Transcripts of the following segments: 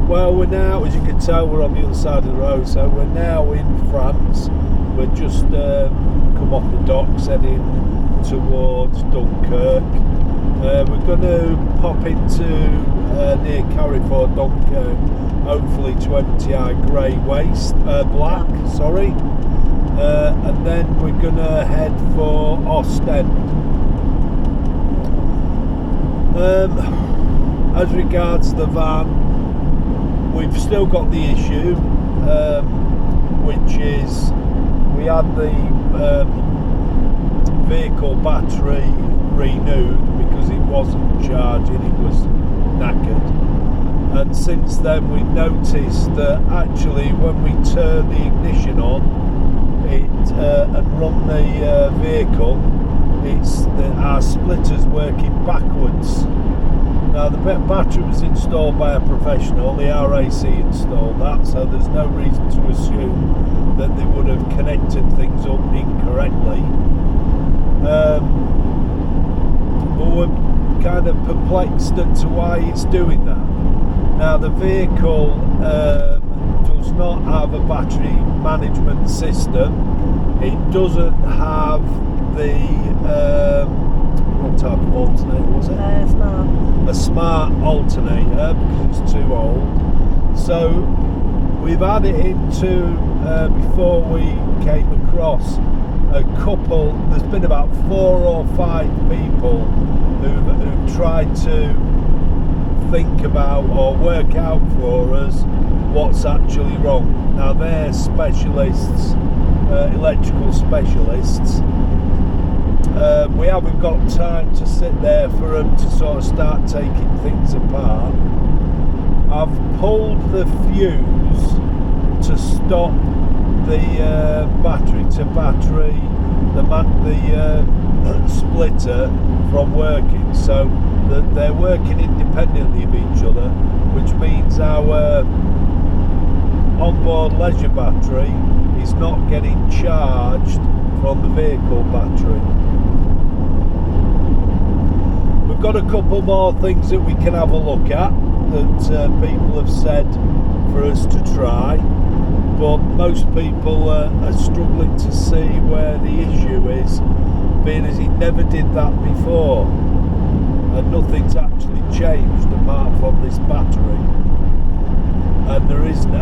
Well, we're now, as you can tell, we're on the other side of the road, so we're now in France. We're just come off the docks heading towards Dunkirk. We're going to pop into near Carrefour Dunkirk, hopefully to empty our grey waste, black, sorry. And then we're going to head for Ostend. As regards the van, we've still got the issue, which is we had the vehicle battery renewed because it wasn't charging, it was knackered. And since then we've noticed that actually when we turn the ignition on and run the vehicle, our splitter's working backwards. Now the battery was installed by a professional, the RAC installed that, so there's no reason to assume that they would have connected things up incorrectly. But we're kind of perplexed as to why it's doing that. Now the vehicle does not have a battery management system. It doesn't have the what type of alternator was it? A smart alternator because it's too old. So we've had it into before we came across a couple. There's been about 4 or 5 people who've tried to think about or work out for us what's actually wrong. Now they're specialists, electrical specialists. We haven't got time to sit there for them to sort of start taking things apart. I've pulled the fuse to stop the battery to battery, the splitter from working, so that they're working independently of each other, which means our onboard leisure battery is not getting charged from the vehicle battery. We've got a couple more things that we can have a look at that people have said for us to try, but most people are struggling to see where the issue is, being as it never did that before, and nothing's actually changed apart from this battery, and there isn't,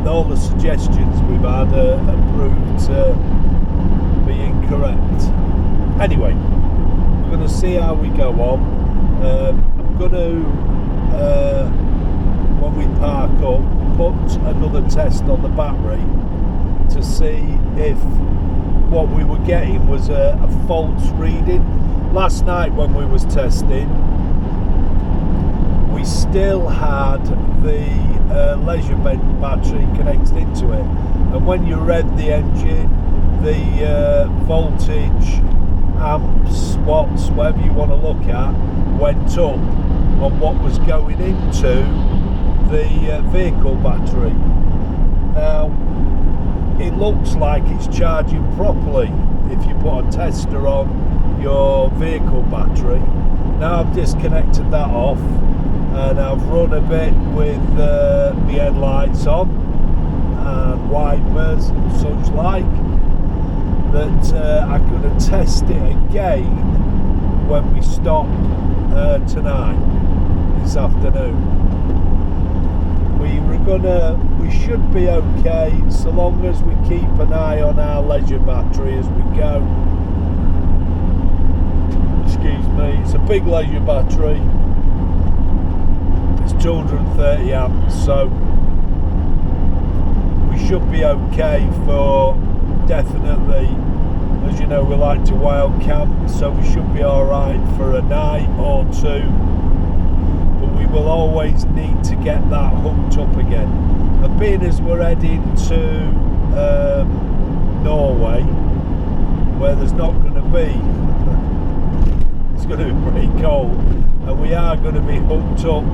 all the suggestions we've had are proved to be incorrect. Anyway, we're going to see how we go on. I'm going to, when we park up, put another test on the battery to see if what we were getting was a false reading. Last night when we was testing, we still had the leisure battery connected into it, and when you read the engine, the voltage, amps, watts, whatever you want to look at, went up on what was going into the vehicle battery. Now it looks like it's charging properly if you put a tester on your vehicle battery. Now I've disconnected that off and I've run a bit with the headlights on and wipers and such like, that I'm going to test it again when we stop tonight, this afternoon. We should be okay so long as we keep an eye on our leisure battery as we go. Excuse me, it's a big leisure battery. It's 230 amps, so we should be okay for definitely. As you know, we like to wild camp, so we should be alright for a night or two, but we will always need to get that hooked up again. And being as we're heading to Norway, where there's not going to be, it's going to be pretty cold, and we are going to be hooked up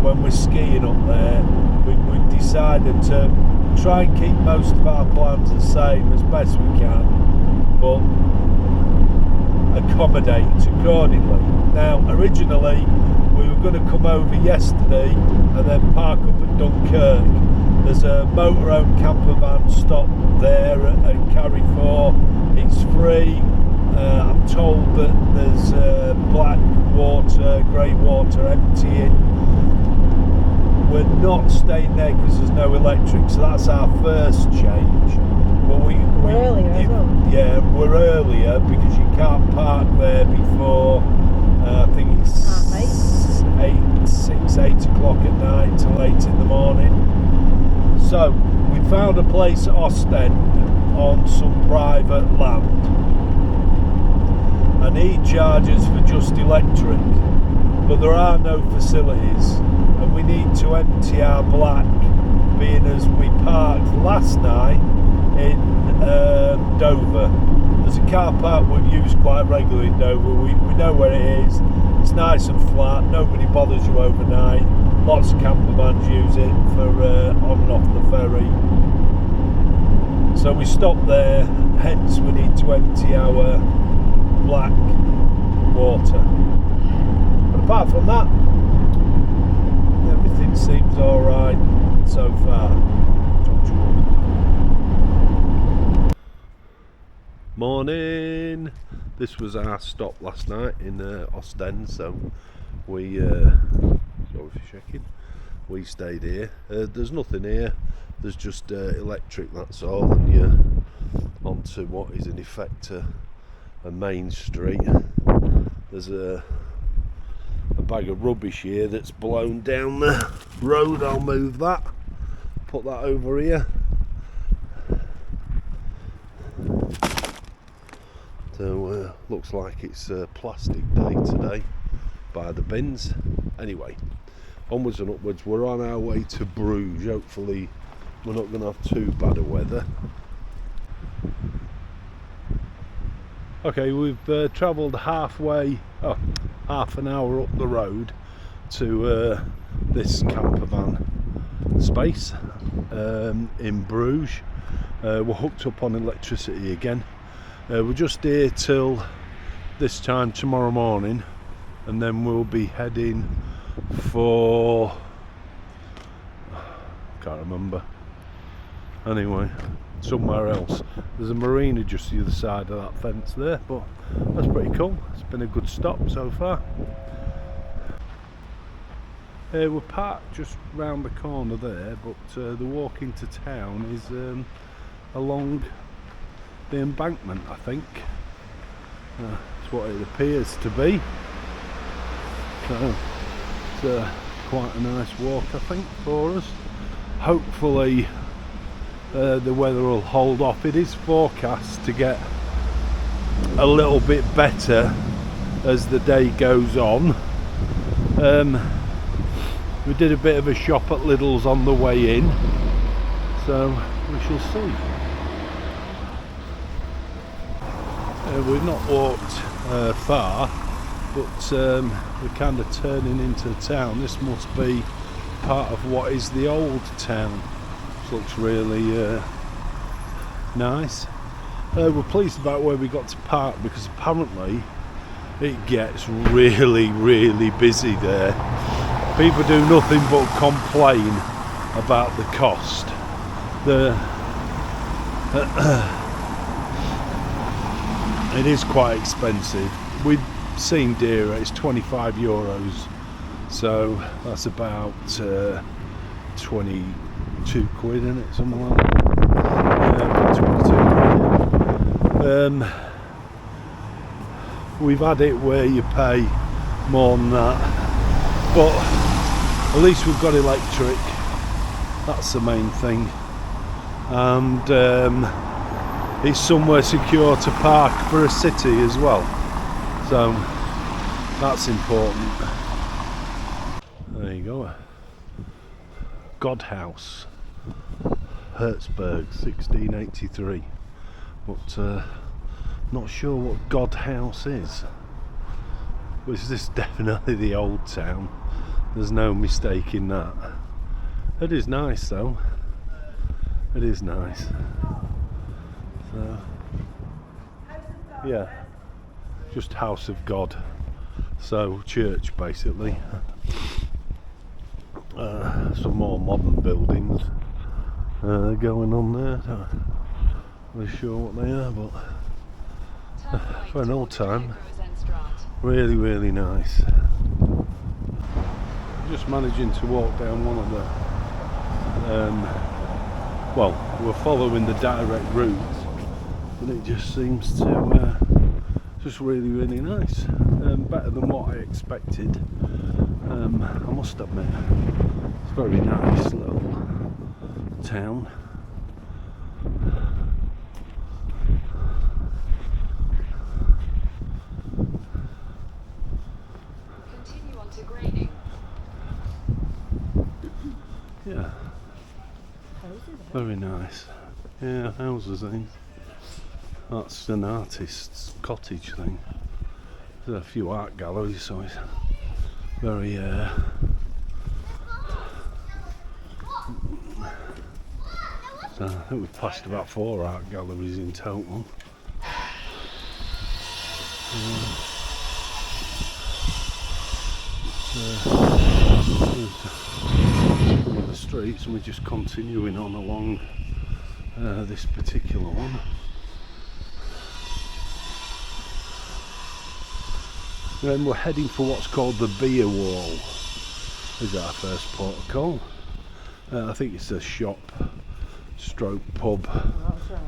when we're skiing up there. We've decided to try and keep most of our plans the same as best we can, but accommodate accordingly. Now originally we were going to come over yesterday and then park up at Dunkirk. There's a motorhome camper van stop there at Carrefour. It's free. I'm told that there's black water, grey water emptying. We're not staying there because there's no electric, so that's our first change. But we're earlier as well. Yeah, we're earlier because you can't park there before I think it's 8 o'clock at night till 8 in the morning. So we found a place at Ostend on some private land, and he charges for just electric, but there are no facilities, and we need to empty our black, being as we parked last night in Dover. There's a car park we've used quite regularly in Dover. We know where it is. It's nice and flat, nobody bothers you overnight. Lots of camper vans use it for on and off the ferry. So we stopped there, hence we need to empty our black water. But apart from that, everything seems alright so far. Morning! This was our stop last night in Ostend, so we we stayed here. There's nothing here, there's just electric, that's all, and you're onto what is in effect a main street. There's a bag of rubbish here that's blown down the road. I'll move that, put that over here. So looks like it's a plastic day today by the bins. Anyway, onwards and upwards. We're on our way to Bruges. Hopefully we're not going to have too bad of weather. Okay, we've travelled half an hour up the road to this camper van space in Bruges. We're hooked up on electricity again. We're just here till this time tomorrow morning, and then we'll be heading for, can't remember, anyway, somewhere else. There's a marina just the other side of that fence there, but that's pretty cool. It's been a good stop so far. We're parked just round the corner there, but the walk into town is along the embankment, I think. That's what it appears to be. So it's quite a nice walk, I think, for us. Hopefully the weather will hold off. It is forecast to get a little bit better as the day goes on. We did a bit of a shop at Lidl's on the way in, so we shall see. We've not walked far, but we're kind of turning into town. This must be part of what is the old town, which looks really nice. We're pleased about where we got to park, because apparently it gets really, really busy there. People do nothing but complain about the cost. It is quite expensive. We've seen dearer, it's €25, so that's about 22 quid, isn't it? Something like that. 22 quid. We've had it where you pay more than that, but at least we've got electric. That's the main thing, and it's somewhere secure to park for a city as well, so that's important. There you go. God House, Herzberg, 1683. But not sure what God House is. Was this definitely the old town? There's no mistaking that. It is nice though. It is nice. So, yeah, just House of God. So church basically. Some more modern buildings going on there. Not really sure what they are, but for an old time, really, really nice. Just managing to walk down one of the well, we're following the direct route, and it just seems to just really, really nice. Better than what I expected. I must admit, it's a very nice little town. Continue on to grading. Yeah, very nice. Yeah, houses, eh? That's an artist's cottage thing. There's a few art galleries, so it's very so I think we've passed about 4 art galleries in total. There's one of the streets, and we're just continuing on along this particular one. Then we're heading for what's called the Beer Wall. Is our first port of call. I think it's a shop stroke pub,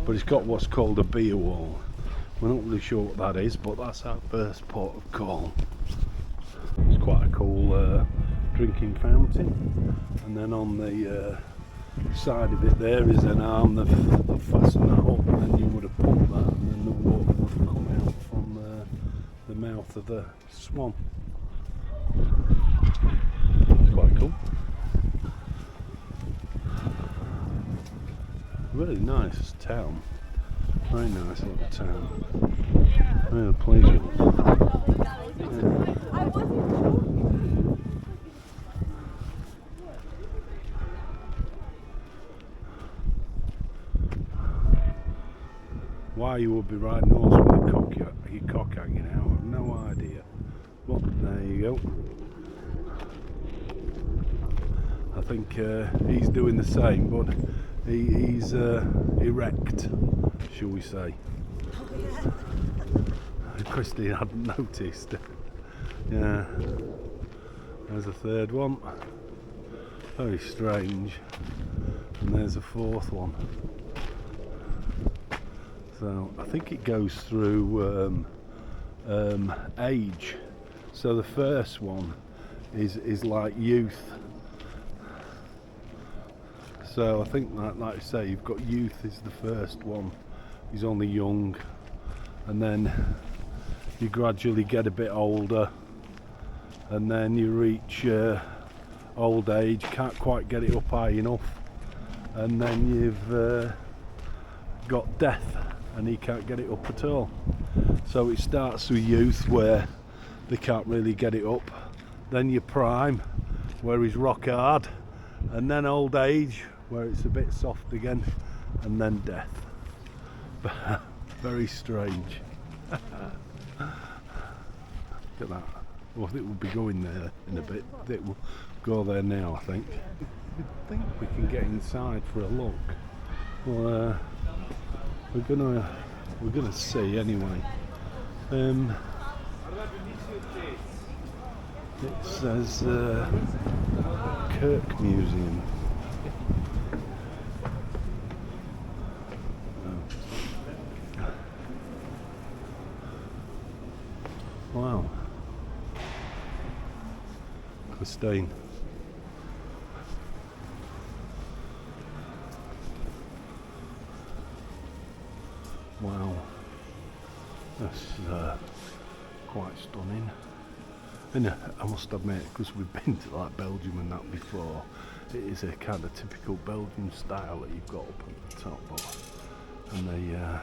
but it's got what's called a beer wall. We're not really sure what that is, but that's our first port of call. It's quite a cool drinking fountain, and then on the side of it there is an arm that fastened that up, and then you would have pumped that, and then the water would have come out from the mouth of the swan. It's quite cool. Really nice town. Very nice little town. Real pleasure. Yeah. Why you would be riding horse with your cock hanging out, I've no idea. But there you go. I think he's doing the same, but he's erect, shall we say. Christine hadn't noticed. Yeah, there's a third one. Very strange. And there's a fourth one. So I think it goes through age. So the first one is like youth. So I think that, like I say, you've got youth is the first one. He's only young, and then you gradually get a bit older, and then you reach old age. Can't quite get it up high enough, and then you've got death, and he can't get it up at all. So it starts with youth, where they can't really get it up. Then your prime, where he's rock hard, and then old age, where it's a bit soft again, and then death. Very strange. Look at that. Well, it will be going there in a bit. It will go there now, I think. I think we can get inside for a look. Well, we're gonna see anyway. It says Kirk Museum. Wow. Christine. Wow. That's quite stunning. And I must admit, because we've been to like Belgium and that before, it is a kind of typical Belgian style that you've got up at the top, and the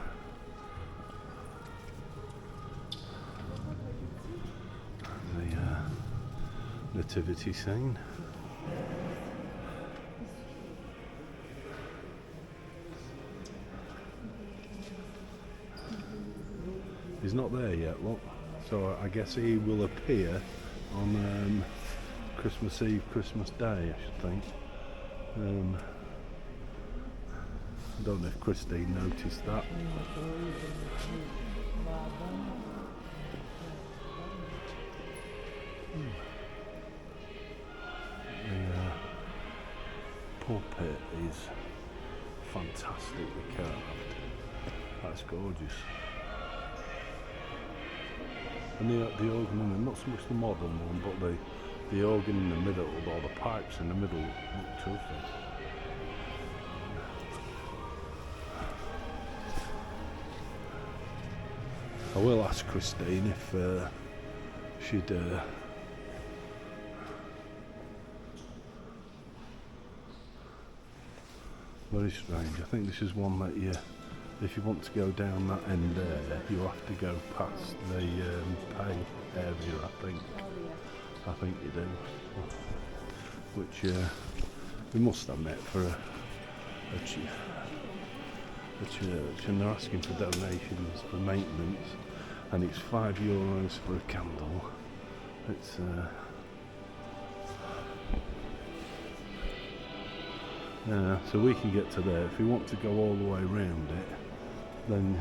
nativity scene. He's not there yet, look. So I guess he will appear on Christmas Eve, Christmas Day, I should think. I don't know if Christine noticed that. The pulpit is fantastically carved. That's gorgeous. And the organ, not so much the modern one, but the organ in the middle, or the pipes in the middle, look terrific. I will ask Christine if she'd very strange. I think this is one that if you want to go down that end there, you have to go past the pay area, I think you do. Which we must admit for a church, and they're asking for donations for maintenance, and it's €5 for a candle. It's so we can get to there. If we want to go all the way around it, then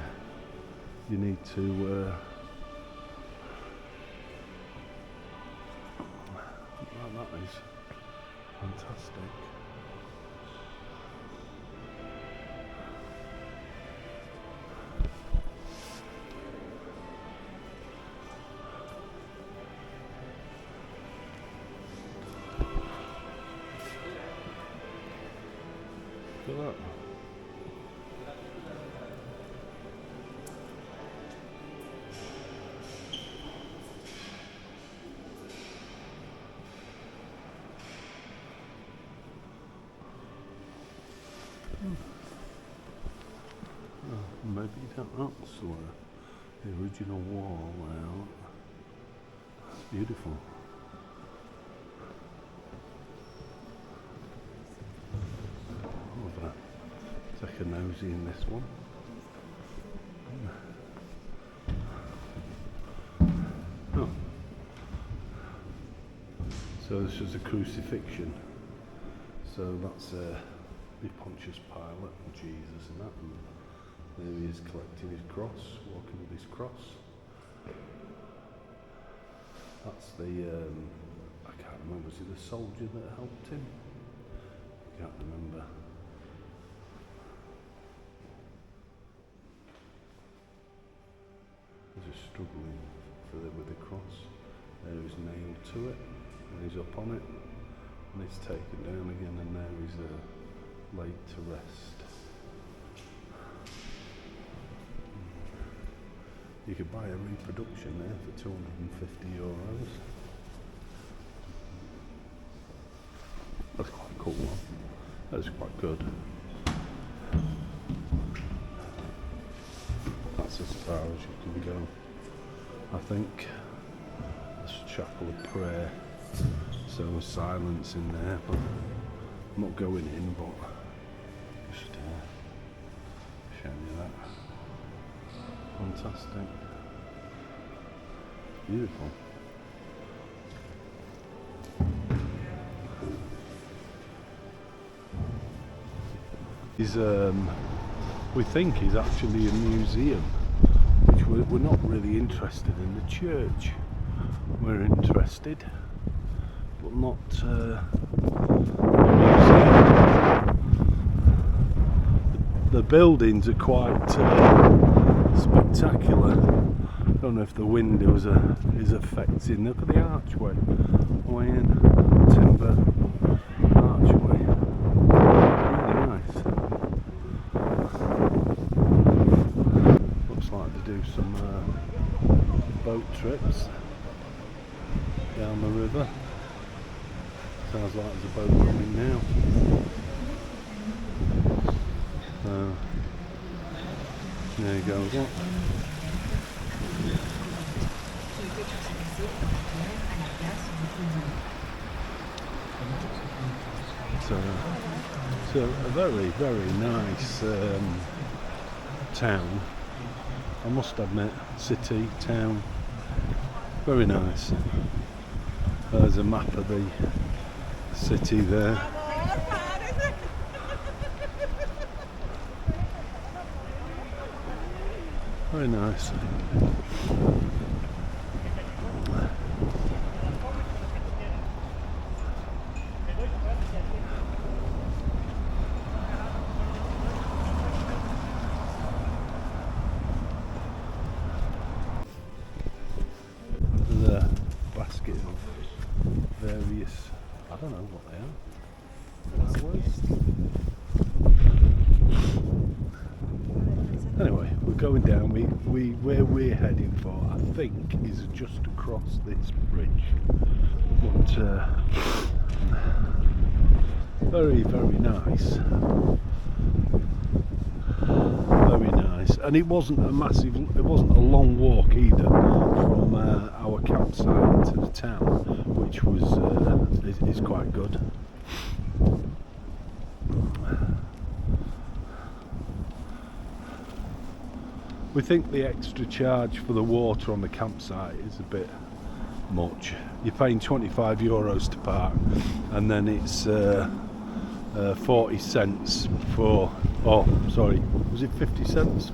you need to that is fantastic. Look at that. Maybe that's the original wall now. That's beautiful. I'll take a nosy in this one. Oh. So this is a crucifixion. So that's the Pontius Pilate and Jesus and that. And there he is collecting his cross, walking with his cross. That's the, I can't remember, was it the soldier that helped him? I can't remember. He's just struggling with the cross. There he's nailed to it, and he's up on it, and he's taken down again, and there he's laid to rest. You could buy a reproduction there for €250. That's quite a cool one. That's quite good. That's as far as you can go, I think. There's a chapel of prayer, so there's silence in there, but I'm not going in, but just showing you that. Fantastic. Beautiful. He's, we think he's actually a museum, which we're not really interested in. The church we're interested, but not a museum. The buildings are quite spectacular. I don't know if the wind is affecting. Look at the archway. Way in. Timber archway. Really nice. Looks like they do some boat trips down the river. Sounds like there's a boat coming now. There you go. What? So a very, very nice town. I must admit, city, town, Very nice. There's a map of the city there. Very nice. There's a basket of various, I don't know what they are. Flowers. Anyway, we're going down. Where we're heading for, I think, is just across this bridge. But very, very nice. Very nice. And it wasn't a long walk either from our campsite to the town, which was is quite good. We think the extra charge for the water on the campsite is a bit much. You're paying €25 to park, and then it's 40 cents for, oh sorry, was it 50 cents?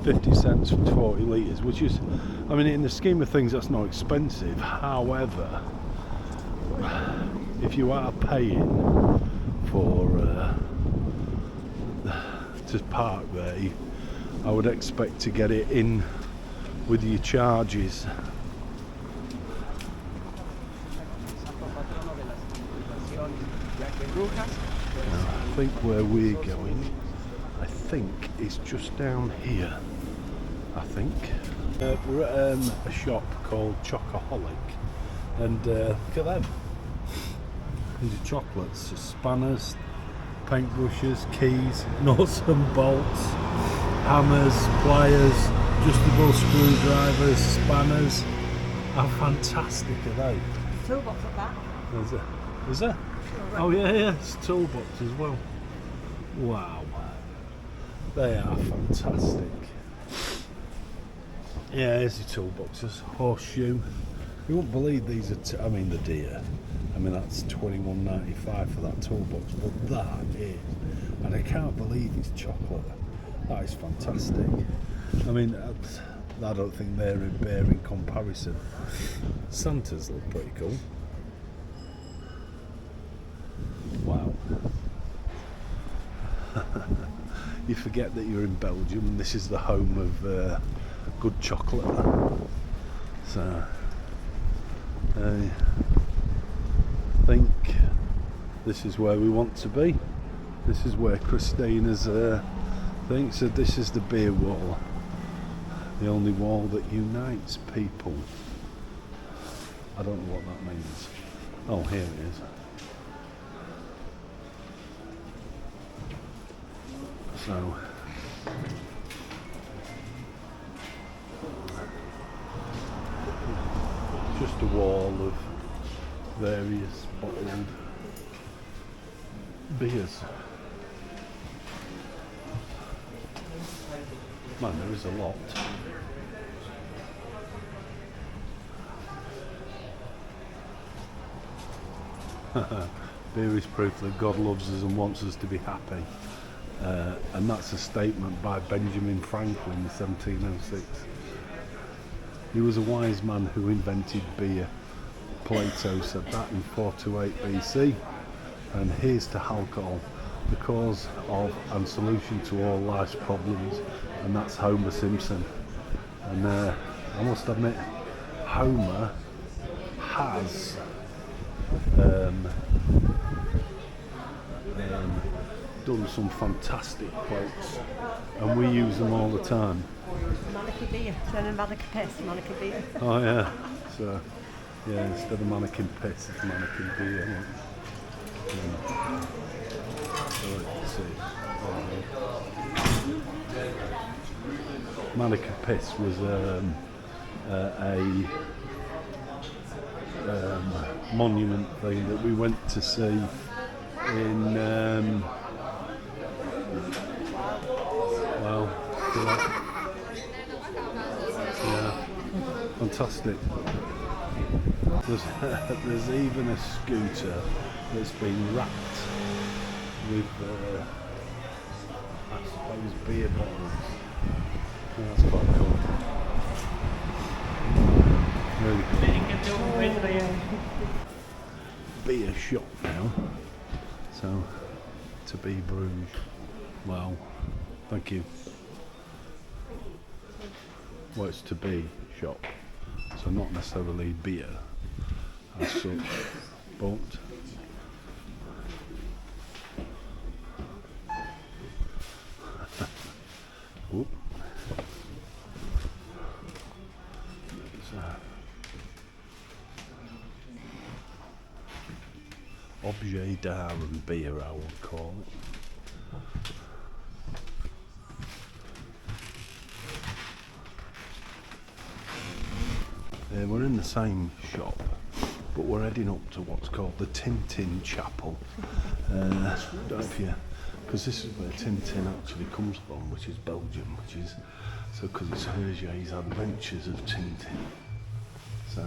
50 cents for 40 litres, which is, I mean, in the scheme of things, that's not expensive. However, if you are paying for to park there, I would expect to get it in with your charges. Now, I think where we're going, I think is just down here. I think we're at a shop called Chocoholic, and look at them. These are chocolates, spanners, paintbrushes, keys, nuts and bolts, hammers, pliers, adjustable screwdrivers, spanners. How fantastic are they? Toolbox at that. Is there? Oh yeah, it's a toolbox as well. Wow, they are fantastic. Yeah, here's the toolboxes. Horseshoe. You won't believe these are. I mean, the deer. I mean, that's $21.95 for that toolbox, but that is, and I can't believe it's chocolate. That is fantastic. I mean, I don't think they're a bear in comparison. Santas look pretty cool. Wow. You forget that you're in Belgium and this is the home of good chocolate. So, I think this is where we want to be. This is where Christina's thing. So this is the beer wall. The only wall that unites people. I don't know what that means. Oh, here it is. So, just a wall of various bottled beers. Man, there is a lot. Beer is proof that God loves us and wants us to be happy. And that's a statement by Benjamin Franklin in 1706. He was a wise man who invented beer. Plato said that in 428 BC. And here's to alcohol, the cause of and solution to all life's problems. And that's Homer Simpson. And I must admit, Homer has done some fantastic quotes, and we use them all the time. Mannequin beer, turn a mannequin piss, mannequin beer. Oh yeah, so yeah, instead of mannequin piss, it's mannequin beer. Yeah. So let's see. Mannequin piss was a monument thing that we went to see in fantastic. There's even a scooter that's been wrapped with, I suppose, beer bottles. Yeah, that's quite cool. Really cool. Beer shop now. So, to be Bruges. Well, thank you. Well, it's to be shop. So not necessarily beer as such, but Oop. Objet d'art and beer, I would call it. We're in the same shop, but we're heading up to what's called the Tintin Chapel. Don't know if you, because this is where Tintin actually comes from, which is Belgium, which is so because it's Hergé's Adventures of Tintin. So.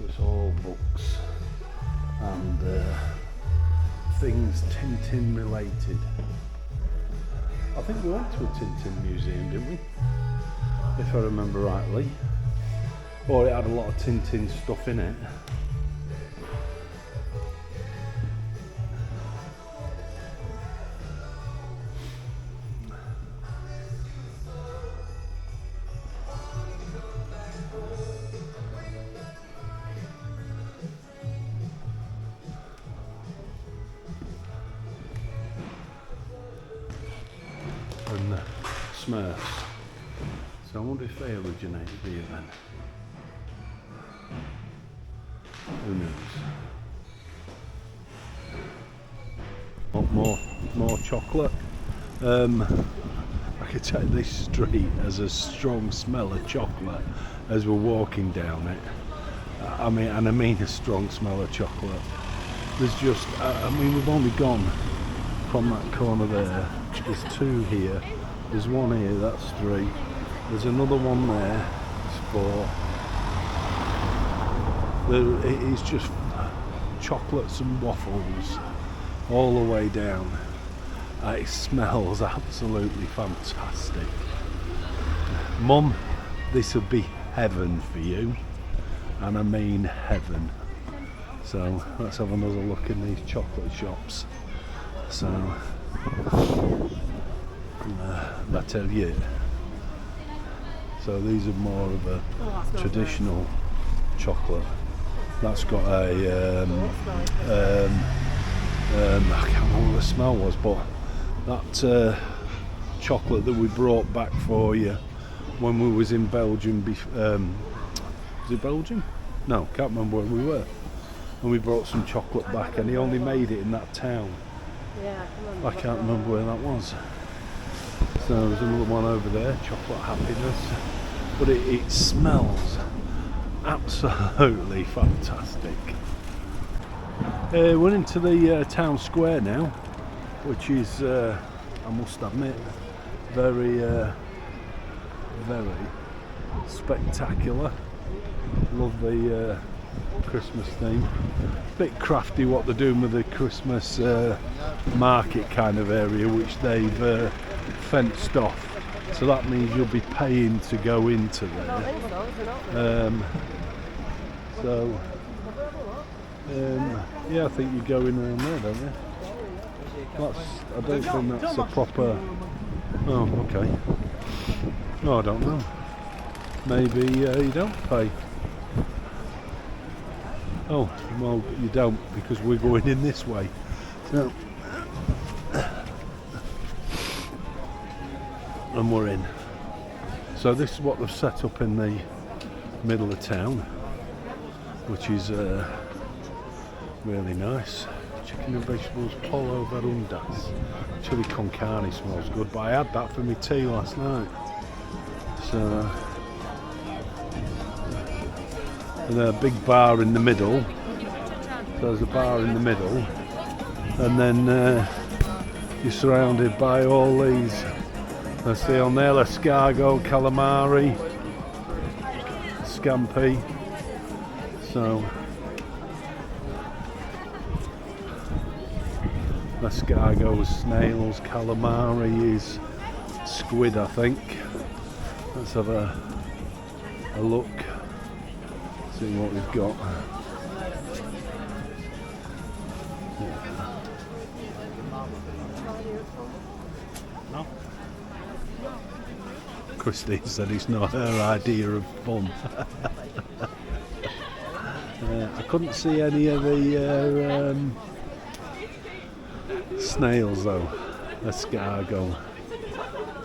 It's all books and things Tintin related. I think we went to a Tintin museum, didn't we? If I remember rightly. Or it had a lot of Tintin stuff in it. And the Smurfs. So I wonder if they originated here then. Who knows? More chocolate. I could take this street as a strong smell of chocolate as we're walking down it. I mean a strong smell of chocolate. There's just, we've only gone from that corner there. There's two here, there's one here, that's three. There's another one there, it's four. It is just chocolates and waffles all the way down. It smells absolutely fantastic. Mum, this would be heaven for you, and I mean heaven. So let's have another look in these chocolate shops. So I tell you, so these are more of a traditional chocolate. That's got a I can't remember what the smell was, but that chocolate that we brought back for you when we was in Belgium. Was it Belgium? No, can't remember where we were. And we brought some chocolate back, and he only made it in that town. Yeah, I can't remember where that was. So there's another one over there, chocolate happiness. But it smells absolutely fantastic. We're into the town square now, which is, I must admit, very, very spectacular. Love the Christmas theme. Bit crafty what they're doing with the Christmas market kind of area, which they've fenced off. So that means you'll be paying to go into there. Yeah, I think you go in around there, don't you? I don't think that's a proper. Oh, okay. No, I don't know. Maybe you don't pay. Oh, well, you don't, because we're going in this way. So, and we're in. So this is what they've set up in the middle of town, which is really nice. chicken and vegetables, pollo verundas. Chili con carne smells good, but I had that for my tea last night. So, and a big bar in the middle. So there's a bar in the middle, and then you're surrounded by all these. Let's see on there, escargot, calamari, scampi. So escargot is snails, calamari is squid, I think. Let's have a look, see what we've got. No. Christine said it's not her idea of fun. I couldn't see any of the snails though, escargot.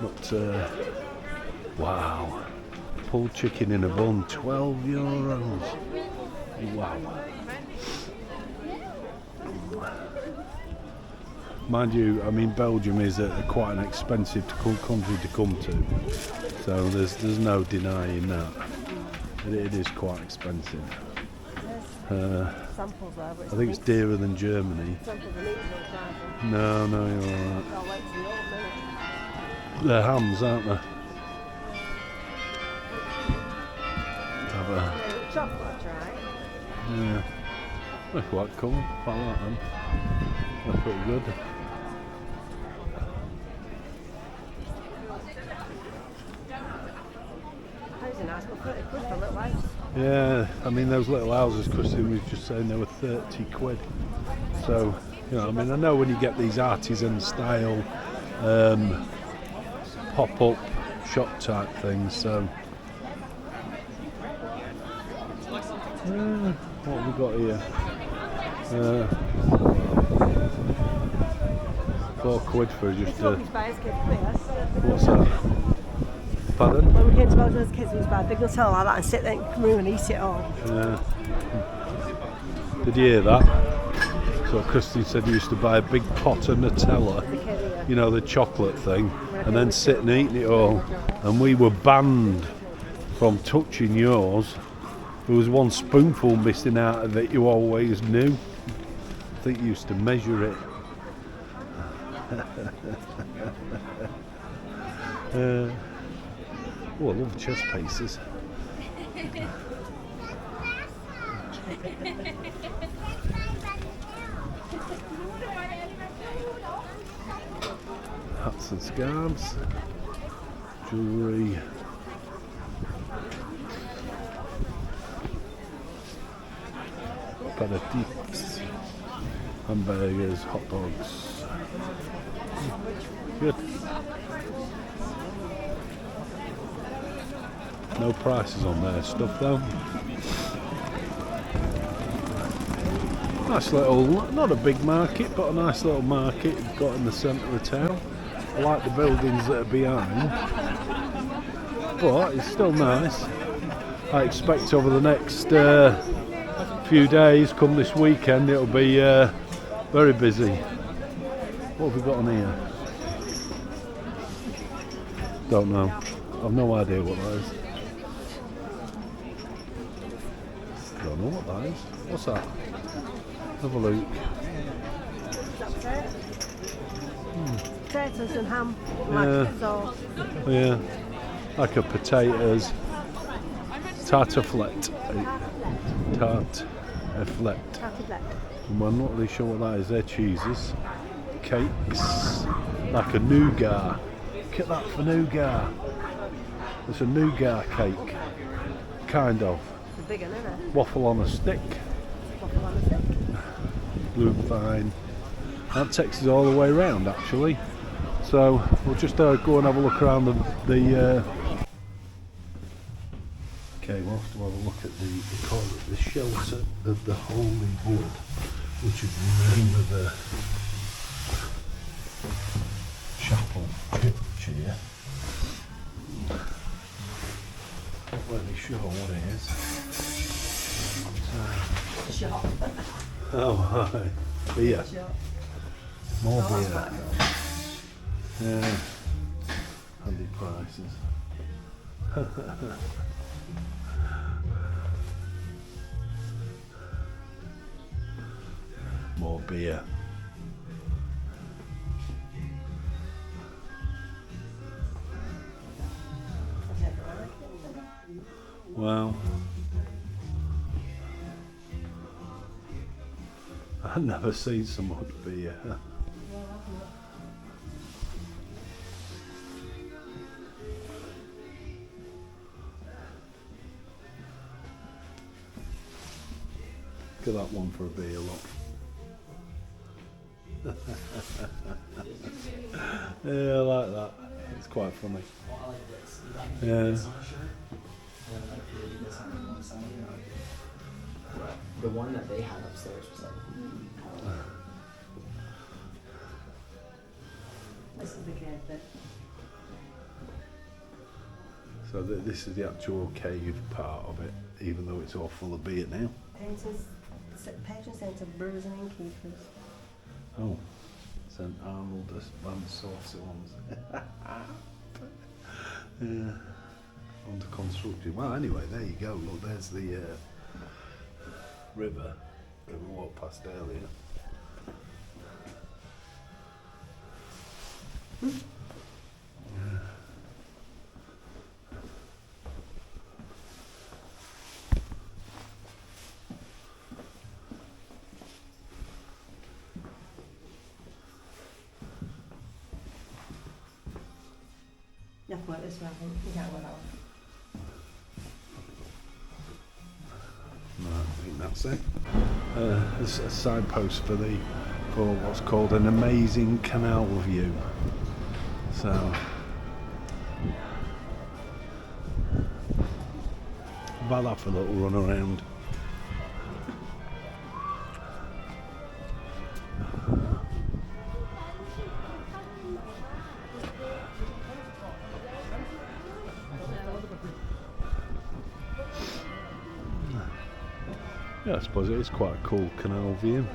But wow, pulled chicken in a bun, €12. Wow. Mind you, I mean Belgium is quite an expensive country to come to, so there's no denying that. It is quite expensive. Samples there, but I think it's dearer than Germany. samples are neat, don't try them. No, you're alright. I'll wait till the old minute. They're hams, aren't they? Have a, Yeah, chocolate, right? yeah. They're quite cool. I like them. They're pretty good. Those are nice, but 30 quid for a little house. Yeah, I mean those little houses, Christine was just saying they were 30 quid. So, you know, I mean I know when you get these artisan style pop-up shop type things, so what have we got here? 4 quid for just This one was by his kids, please. what's that? Pardon? When we came to Belgium as kids, we was by a big hotel like that and sit there in the room and eat it all. Yeah. Did you hear that? So Christine said he used to buy a big pot of Nutella, As a kid, yeah. you know, the chocolate thing, and then sit and eat it all. And we were banned from touching yours. There was one spoonful missing out of it you always knew. I think you used to measure it. Oh, I love chess pieces. Hats and scarves, jewellery. Aperitifs, hamburgers, hot dogs. Good. No prices on their stuff though. Nice little, not a big market, but a nice little market got in the centre of town. I like the buildings that are behind, but it's still nice. I expect over the next few days, come this weekend, it'll be very busy. What have we got on here? Don't know. I've no idea what that is. Don't know what that is. What's that? Have a look. That's it. Potatoes and ham, Yeah. like sauce. Yeah, like a potatoes tartiflette. Tartiflette. Tartiflette. And I'm not really sure what that is. They're cheeses, cakes, like a nougat. Look at that for nougat. It's a nougat cake, kind of. It's a big one, isn't it? Waffle on a stick, Waffle on a stick. blue vine. That takes us all the way around actually. So we'll just go and have a look around the Okay, we'll have to have a look at they call it the shelter of the Holy Wood, which is the name of the chapel church here. Not really sure what it is. Shop. Oh, hi. beer. More beer. Yeah. Handy prices. More beer. Well, I've never seen so much beer. Look at that one for a beer, look. Yeah, I like that. It's quite funny. Yeah. The one that they had upstairs was like. This is the cave bit. So this is the actual cave part of it, even though it's all full of beer now. Patron saint of brewers and innkeepers. Oh, St Arnoldus van Sorcelons. Yeah, under construction. Well, anyway, there you go. Look, there's the river that we walked past earlier. You have to work this way, I think. You can't work that way. Right, I think that's it. There's a signpost for what's called an amazing canal view. So about that for a little run around. Yeah, I suppose it is quite a cool canal view.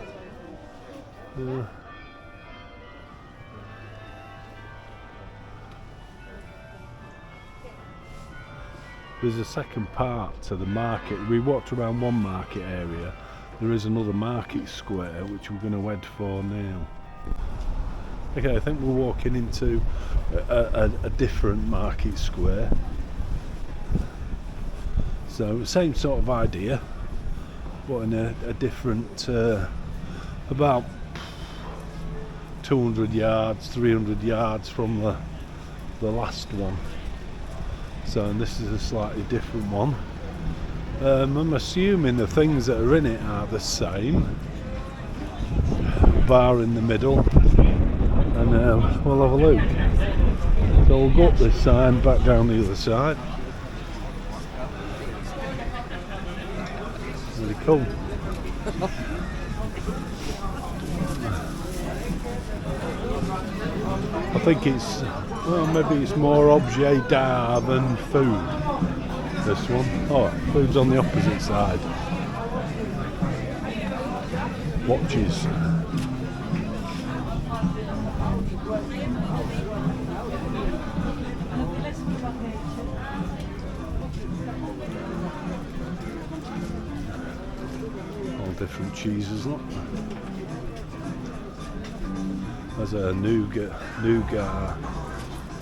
There's a second part to the market. We walked around one market area. There is another market square which we're going to head for now. Okay, I think we're walking into a different market square. So same sort of idea, but in a different, about 200 yards, 300 yards from the last one. So, and this is a slightly different one. I'm assuming the things that are in it are the same. Bar in the middle, and we'll have a look. So we'll go up this side, back down the other side. Really cool. I think it's, well, maybe it's more objet d'art than food, this one. Oh, food's on the opposite side. Watches. All different cheeses, look. There's a nougat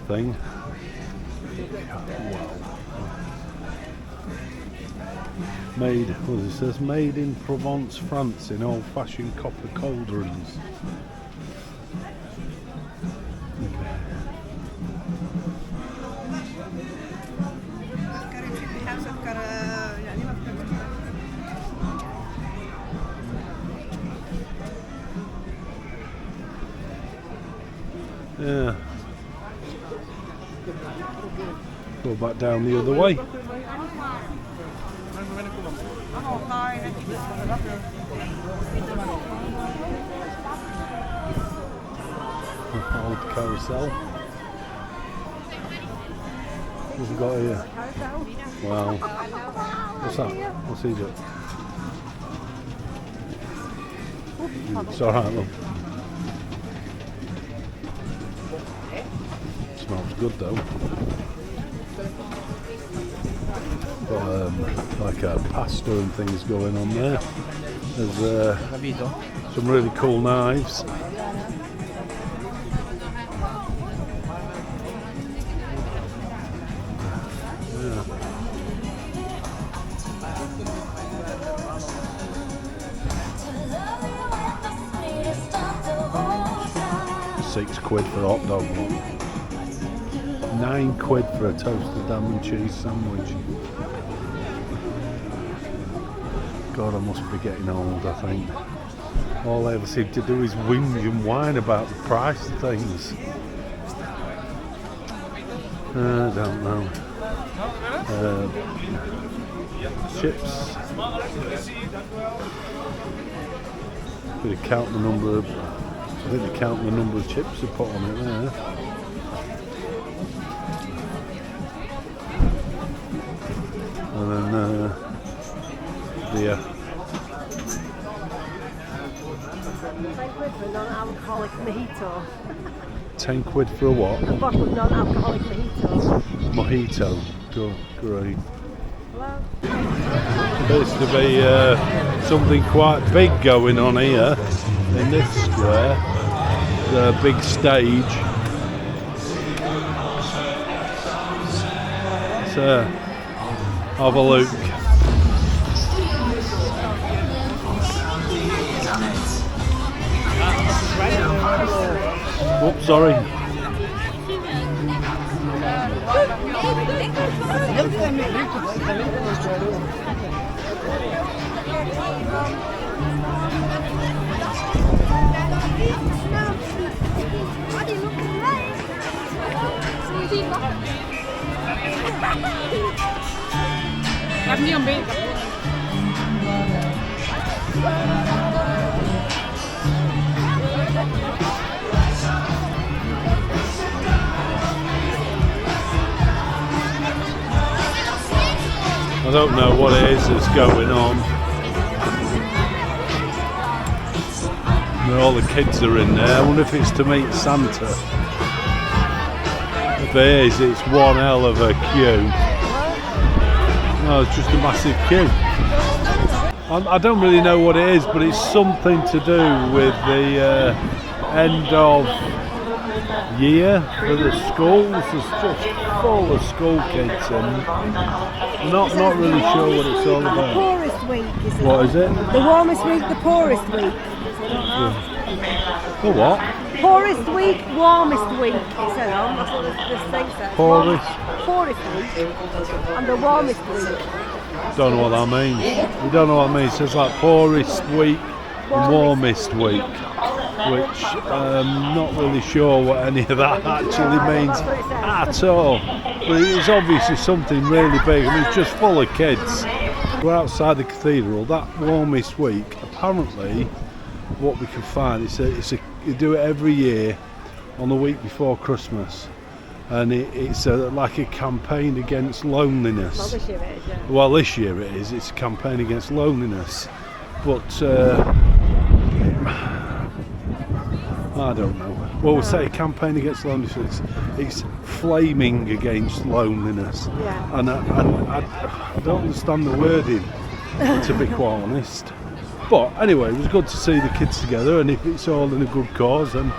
thing. Wow. Made, what does it says? Made in Provence, France, in old-fashioned copper cauldrons. Yeah. Go back down the other way. Old carousel. What have we got here? Wow. What's that? What's he doing? It's alright, love. Smells good though. Got like a pasta and things going on there. There's some really cool knives. £6 for a hot dog one. £9 for a toasted ham and cheese sandwich. God, I must be getting old, I think. All I ever seem to do is whinge and whine about the price of things. I don't know. Chips. Did they count the number of? I think they count the number of chips they put on it there. And then beer. £10 for a non-alcoholic mojito. £10 for a what? A bottle of non-alcoholic mojito. Mojito. Great. Hello? Appears to be something quite big going on here in this square. The big stage. So, have a look. Oops, sorry. I don't know what it is that's going on. All the kids are in there. I wonder if it's to meet Santa. If it is, it's one hell of a queue. No, it's just a massive queue. I don't really know what it is, but it's something to do with the end of year for the schools. It's just full of school kids and not really sure what it's all The about. poorest week, is it? What is it? The warmest week, the poorest week. The what? Poorest week, warmest week. It says on, that's what this thing says. Poorest? Poorest week and the warmest week. Don't know what that means. We don't know what it means. It says like poorest week and warmest week, which I'm not really sure what any of that actually means at all. But it's obviously something really big. I mean, it's just full of kids. We're outside the cathedral. That warmest week, apparently, what we can find, you do it every year on the week before Christmas. And it's like a campaign against loneliness. Well, this year it is, yeah. Well, this year it is. It's a campaign against loneliness. But I don't know. Well, we'll say a campaign against loneliness. It's flaming against loneliness. Yeah. And I don't understand the wording, to be quite honest. But anyway, it was good to see the kids together, and if it's all in a good cause, then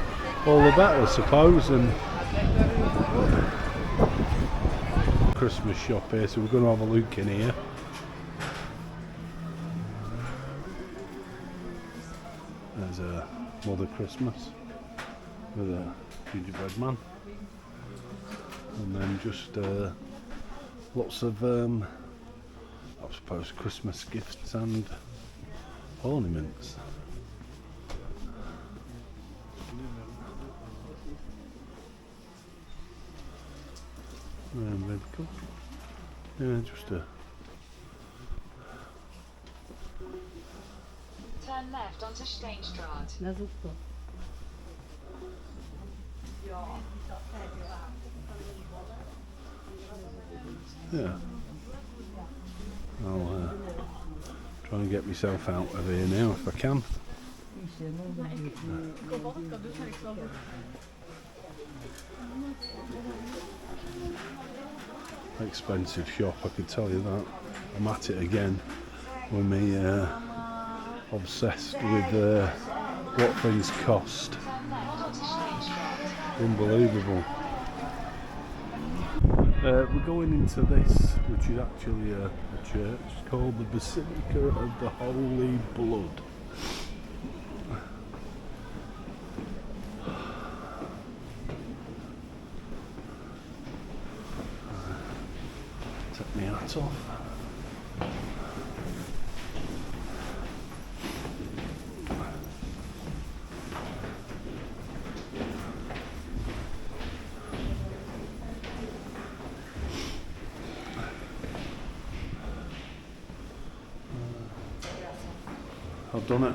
all the better, I suppose. And Christmas shop here, so we're going to have a look in here. There's a Mother Christmas with a gingerbread man, and then just lots of I suppose Christmas gifts and ornaments. Very cool. Yeah, just a Turn left onto Steinstraat. That's it. yeah. I'll try and get myself out of here now if I can. Expensive shop, I can tell you that. I'm at it again with me obsessed with what things cost. Unbelievable. We're going into this, which is actually a church called the Basilica of the Holy Blood. Take my hat off. I've done it.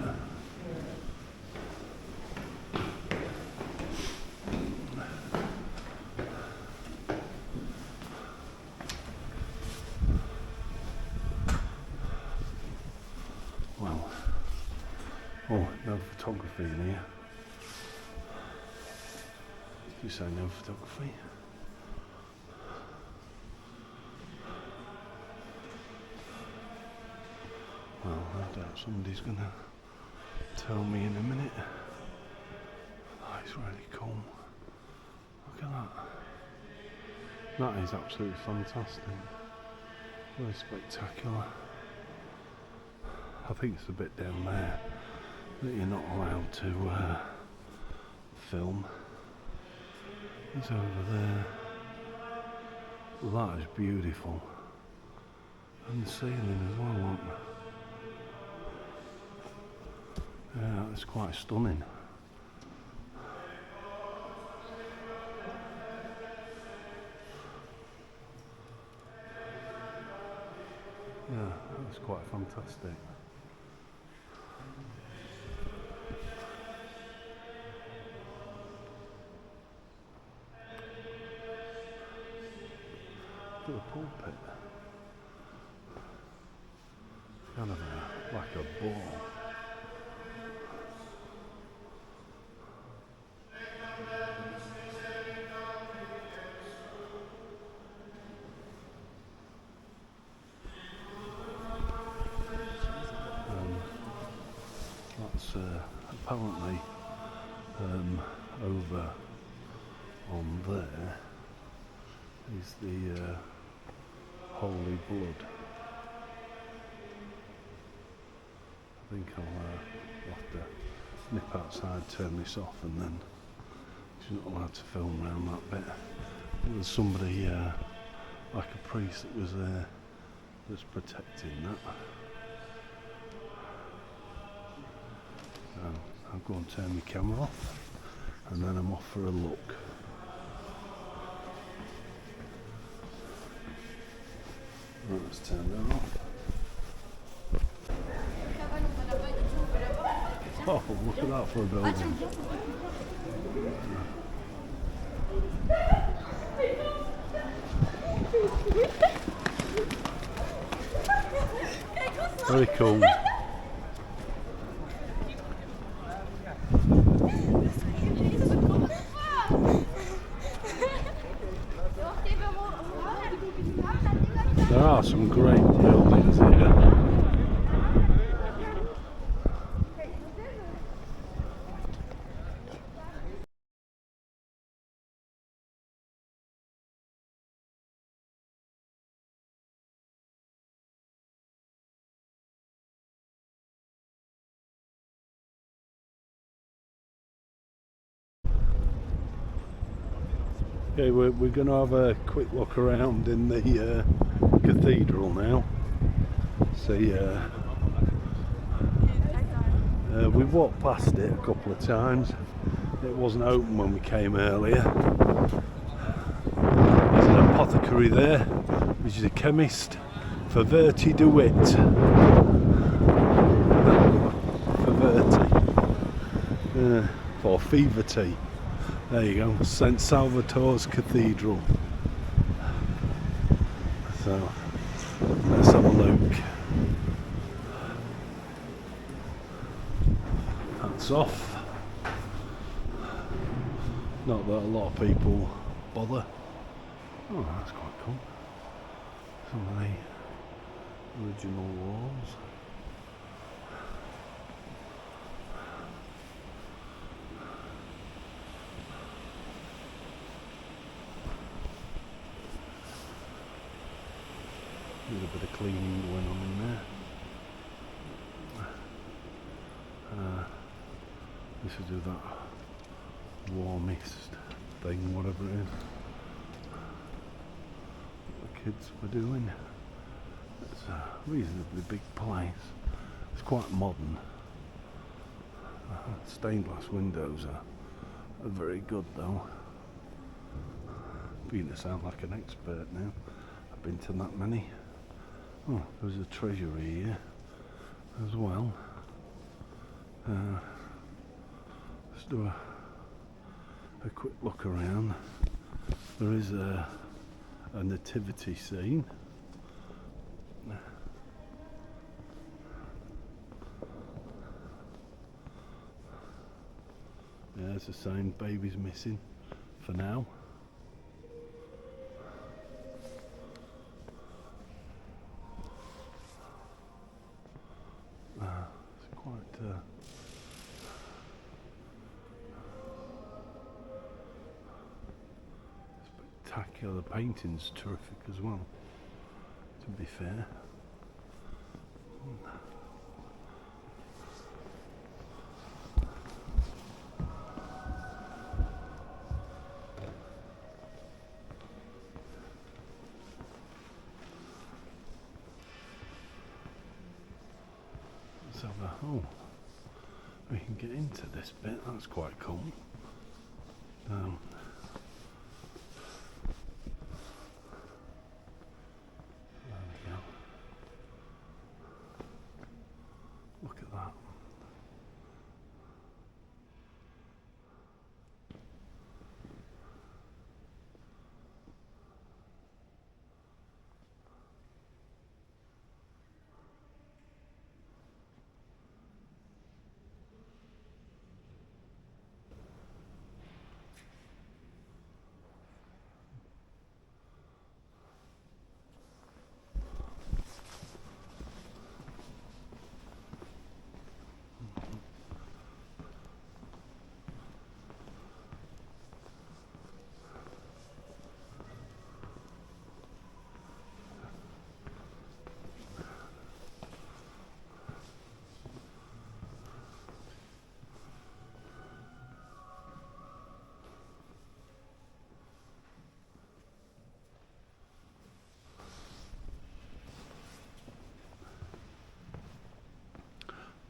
Well, oh, no photography in here. Did you say no photography? Well, I doubt somebody's gonna tell me in a minute. Oh, it's really cool. Look at that. That is absolutely fantastic. Really spectacular. I think it's a bit down there that you're not allowed to film. It's over there. Well, that is beautiful. And the ceiling as well, look. Yeah, that's quite stunning. Yeah, that's quite fantastic. Look at the pulpit. Kind of like a ball. That's apparently over on there is the Holy Blood. I think I'll have to nip outside, turn this off, and then she's not allowed to film around that bit. There was somebody, like a priest that was there, that's protecting that. So I'll go and turn my camera off, and then I'm off for a look. Right, let's turn that off. Oh, look at that for a building. Very cool. There are some great buildings here. Okay, we're going to have a quick look around in the cathedral now. See, we walked past it a couple of times. It wasn't open when we came earlier. There's an apothecary there, which is a chemist. Verti de Wit. Verti. For fever tea. There you go, St Salvatore's Cathedral. So, let's have a look. lights off. Not that a lot of people bother. Oh, that's quite cool. Some of the original walls. A little bit of cleaning going on in there. This will do that warmest thing, whatever it is the kids were doing. It's a reasonably big place. It's quite modern. Stained glass windows are very good though. Beginning to sound like an expert now. I've been to that many. Oh, there's a treasury here as well. Let's do a quick look around. There is a nativity scene. Yeah, it's a sign, baby's missing for now. It's quite spectacular. The painting's terrific as well, to be fair. So oh, we can get into this bit. That's quite cool. There we go. Look at that.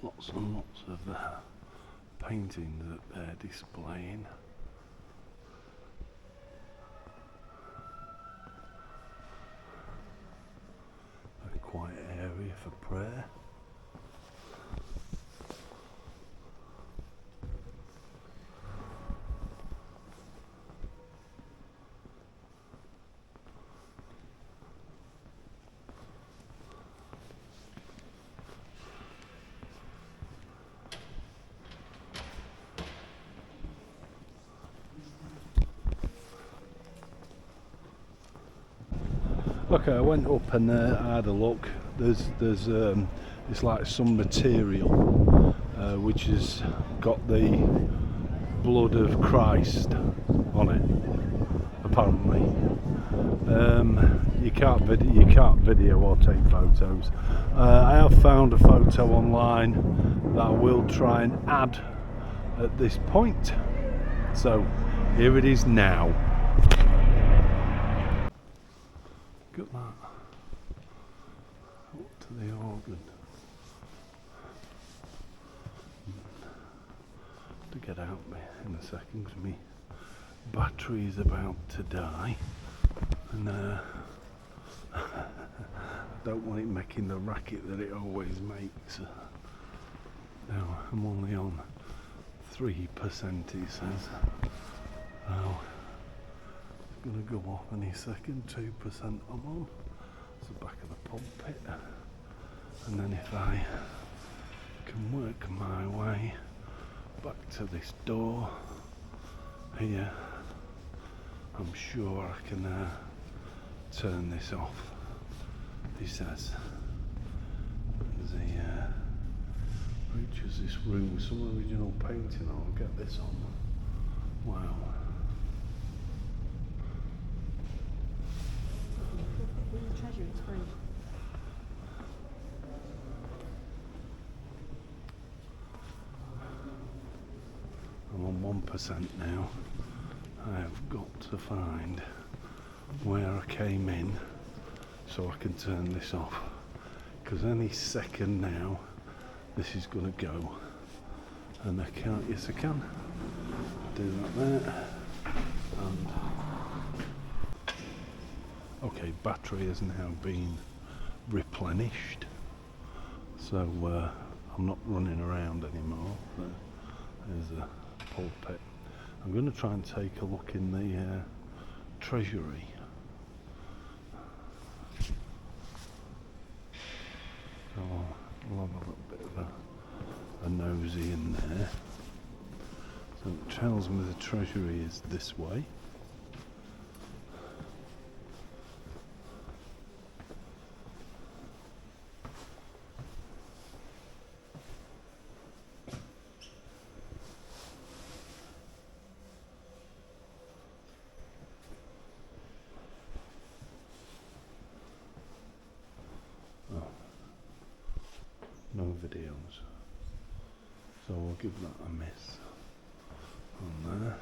Lots and lots of paintings that they're displaying. A quiet area for prayer. Okay, I went up and had a look. There's it's like some material which has got the blood of Christ on it. Apparently, you can't video or take photos. I have found a photo online that I will try and add at this point. So here it is now. Look at that. Up to the organ. To get out in a second because my battery is about to die, and I don't want it making the racket that it always makes. Now I'm only on 3%, it says. Now it's going to go off any second. 2% I'm on. It's the back of the pulpit, and then if I can work my way back to this door here. I'm sure I can turn this off, he says. There's a Bruges, this room with some original painting. I'll get this on. Wow. Treasure, it's free. I'm on 1% now. I have got to find where I came in so I can turn this off, because any second now this is going to go, and I can't. Yes, I can do that there. And okay, battery has now been replenished, so I'm not running around anymore. There's a pulpit. I'm going to try and take a look in the treasury. So I'll have a little bit of a nosy in there. So it tells me the treasury is this way. No videos, so we'll give that a miss on there.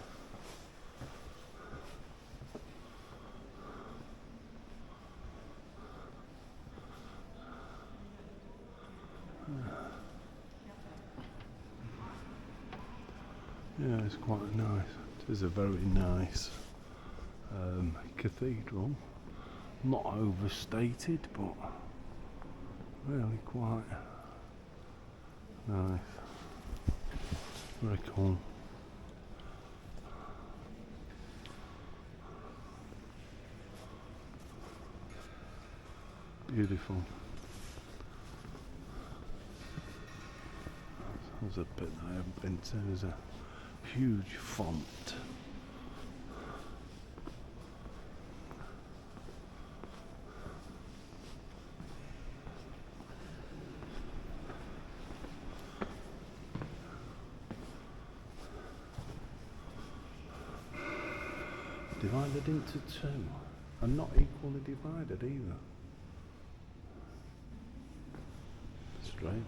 Yeah, it's quite nice. It is a very nice cathedral, not overstated, but really quite nice. Very cool. Beautiful. There's a bit that I haven't been to. There's a huge font. Divided into two, and not equally divided either. Strange.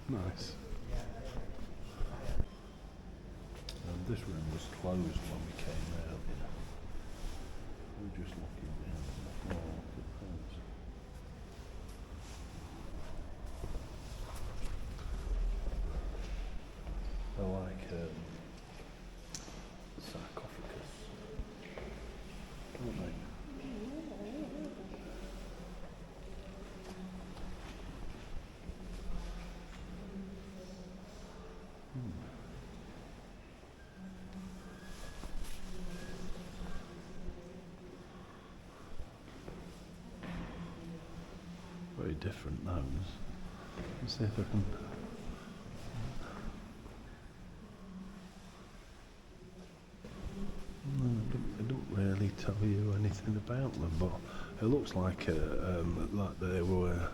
Nice. This room was closed when we came earlier. We were just looking down on the floor at the prints. They're like sarcophagus, aren't they? Very different those. Let's see if I can. No, it don't really tell you anything about them, but it looks like they were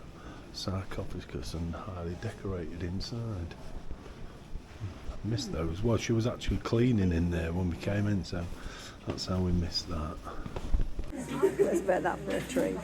sarcophagus and highly decorated inside. I missed those. Well, she was actually cleaning in there when we came in, so that's how we missed that. Let's bet that for a tree.